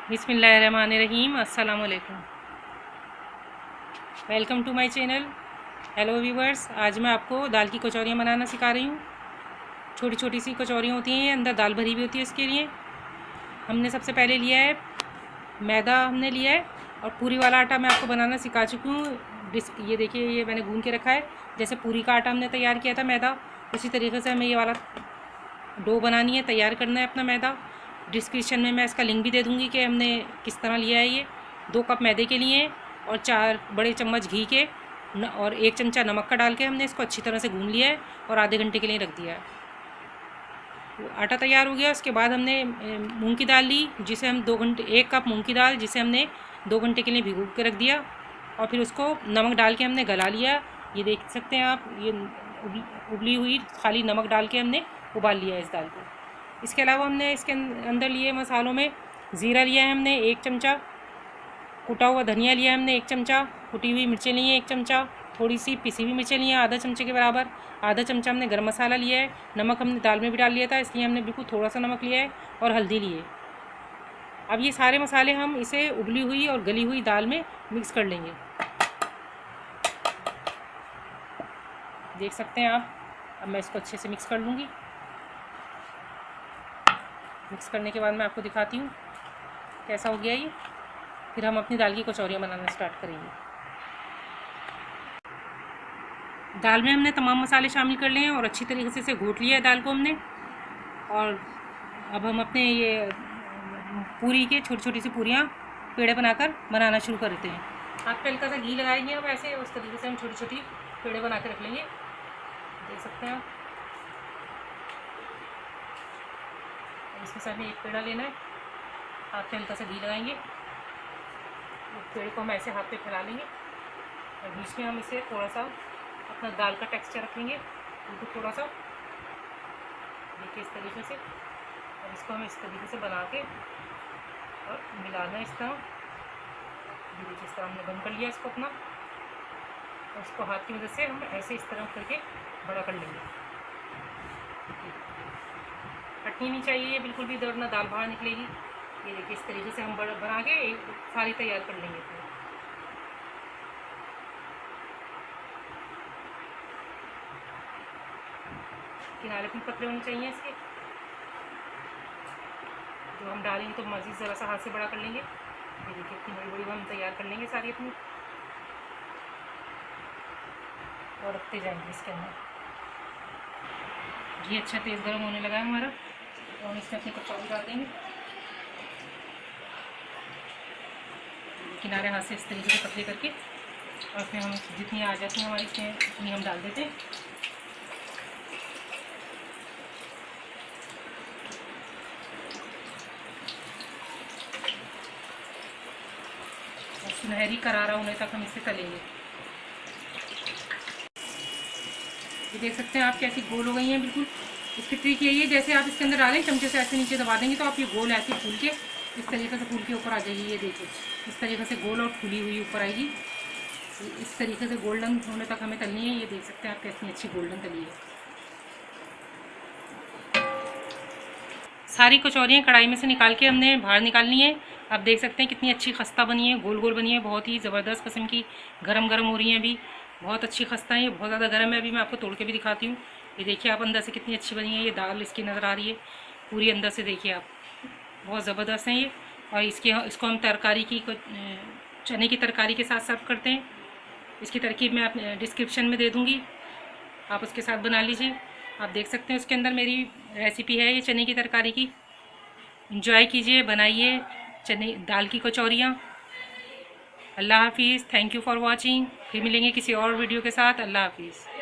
बिस्मिल्लाहिर्रहमानिर्रहीम। अस्सलाम वालेकुम। Welcome to my channel. Hello viewers, आज मैं आपको दाल की कचौरियाँ बनाना सिखा रही हूँ। छोटी छोटी सी कचौरियाँ होती हैं, अंदर दाल भरी भी होती है। इसके लिए हमने सबसे पहले लिया है मैदा, हमने लिया है, और पूरी वाला आटा मैं आपको बनाना सिखा चुकी हूँ। ये देखिए, ये मैंने गूंद के रखा है। जैसे पूरी का आटा हमने तैयार किया था मैदा, उसी तरीके से हमें ये वाला डो बनानी है, तैयार करना है अपना मैदा। डिस्क्रिप्शन में मैं इसका लिंक भी दे दूँगी कि हमने किस तरह लिया है। ये 2 कप मैदे के लिए और 4 बड़े चम्मच घी के और 1 चमचा नमक का डाल के हमने इसको अच्छी तरह से गूंद लिया है और आधे घंटे के लिए रख दिया है। तो आटा तैयार हो गया। उसके बाद हमने मूंग की दाल ली, जिसे हम 2 घंटे 1 कप मूंग की दाल, जिसे हमने 2 घंटे के लिए भिगो के रख दिया, और फिर उसको नमक डाल के हमने गला लिया। ये देख सकते हैं आप, ये उबली हुई खाली नमक डाल के हमने उबाल लिया है इस दाल को। इसके अलावा हमने इसके अंदर लिए मसालों में ज़ीरा लिया है हमने 1 चमचा, कुटा हुआ धनिया लिया है हमने 1 चमचा, कुटी हुई मिर्चें ली हैं 1 चमचा, थोड़ी सी पिसी हुई मिर्चें ली हैं आधा चमचे के बराबर, आधा चमचा हमने गरम मसाला लिया है। नमक हमने दाल में भी डाल लिया था, इसलिए हमने बिल्कुल थोड़ा सा नमक लिया है, और हल्दी ली है। अब ये सारे मसाले हम इसे उबली हुई और गली हुई दाल में मिक्स कर लेंगे। देख सकते हैं आप। अब मैं इसको अच्छे से मिक्स कर लूँगी। मिक्स करने के बाद मैं आपको दिखाती हूँ कैसा हो गया ये। फिर हम अपनी दाल की कचौरियाँ बनाना स्टार्ट करेंगे। दाल में हमने तमाम मसाले शामिल कर लिए हैं और अच्छी तरीके से इसे घोट लिया है दाल को हमने। और अब हम अपने ये पूरी के छोटी छोटी सी पूरियाँ पेड़े बनाकर बनाना शुरू कर देते हैं। हाथ पे हल्का सा घी लगाएंगे अब ऐसे, उस तरीके से हम छोटी छोटी पेड़े बना के रख लेंगे। देख सकते हैं आप। इसमें से हमें एक पेड़ा लेना है। हाथ पे हल्का सा घी लगाएंगे, पेड़ को हम ऐसे हाथ पे फैला लेंगे, और बीच में हम इसे थोड़ा सा अपना दाल का टेक्सचर रखेंगे, बिल्कुल थोड़ा सा। देखिए इस तरीके से। और इसको हम इस तरीके से बना के और मिलाना है इस तरह। देखिए इस तरह हमने बंद कर लिया इसको अपना, और इसको हाथ की मदद से हम ऐसे इस तरह करके बड़ा कर लेंगे। हटनी नहीं चाहिए बिल्कुल भी, वरना दाल बाहर निकलेगी। ये देखिए इस तरीके से हम बना के सारी तैयार कर लेंगे। किनारे भी पतले होने चाहिए इसके, जो हम डालेंगे तो मज़ीद ज़रा सा हाथ से बड़ा कर लेंगे। ये देखिए इतनी बड़ी बड़ी हम तैयार कर लेंगे सारी अपनी, और रखते जाएंगे इसके अंदर। घी अच्छा तेज़ गर्म होने लगा है हमारा, तो हम इसमें अपनी कचौरी डाल देंगे। किनारे हाथ से इस तरीके से पतले करके, और उसमें हम जितनी आ जाती हैं हमारी, इसमें उतनी हम डाल देते हैं। सुनहरी करारा होने तक हम इसे तलेंगे। ये देख सकते हैं आप कैसी गोल हो गई हैं बिल्कुल। इसकी ट्रिक यही है, जैसे आप इसके अंदर डालें, चमचे से ऐसे नीचे दबा देंगे तो आप ये गोल ऐसे फूल के इस तरीके से फूल के ऊपर आ जाएगी। ये देखिए इस तरीके से गोल और फूली हुई ऊपर आएगी। इस तरीके से गोल्डन होने तक हमें तलनी है। ये देख सकते हैं आप कैसी अच्छी गोल्डन तली है। सारी कचौरियाँ कढ़ाई में से निकाल के हमने बाहर निकालनी है। आप देख सकते हैं कितनी अच्छी खस्ता बनी है, गोल गोल बनी है, बहुत ही ज़बरदस्त किस्म की। गरम गरम हो रही हैं अभी, बहुत अच्छी खस्ता है। ये बहुत ज़्यादा गर्म है। अभी मैं आपको तोड़ के भी दिखाती हूँ। ये देखिए आप अंदर से कितनी अच्छी बनी है। ये दाल इसकी नज़र आ रही है पूरी अंदर से, देखिए आप, बहुत ज़बरदस्त है ये। और इसको हम तरकारी की, चने की तरकारी के साथ सर्व करते हैं। इसकी तरकीब मैं आप डिस्क्रिप्शन में दे दूँगी, आप उसके साथ बना लीजिए। आप देख सकते हैं उसके अंदर मेरी रेसिपी है ये चने की तरकारी की। एंजॉय कीजिए, बनाइए चने दाल की कचौरियाँ। अल्लाह हाफिज़। Thank you for watching. फिर मिलेंगे किसी और वीडियो के साथ। अल्लाह हाफिज़।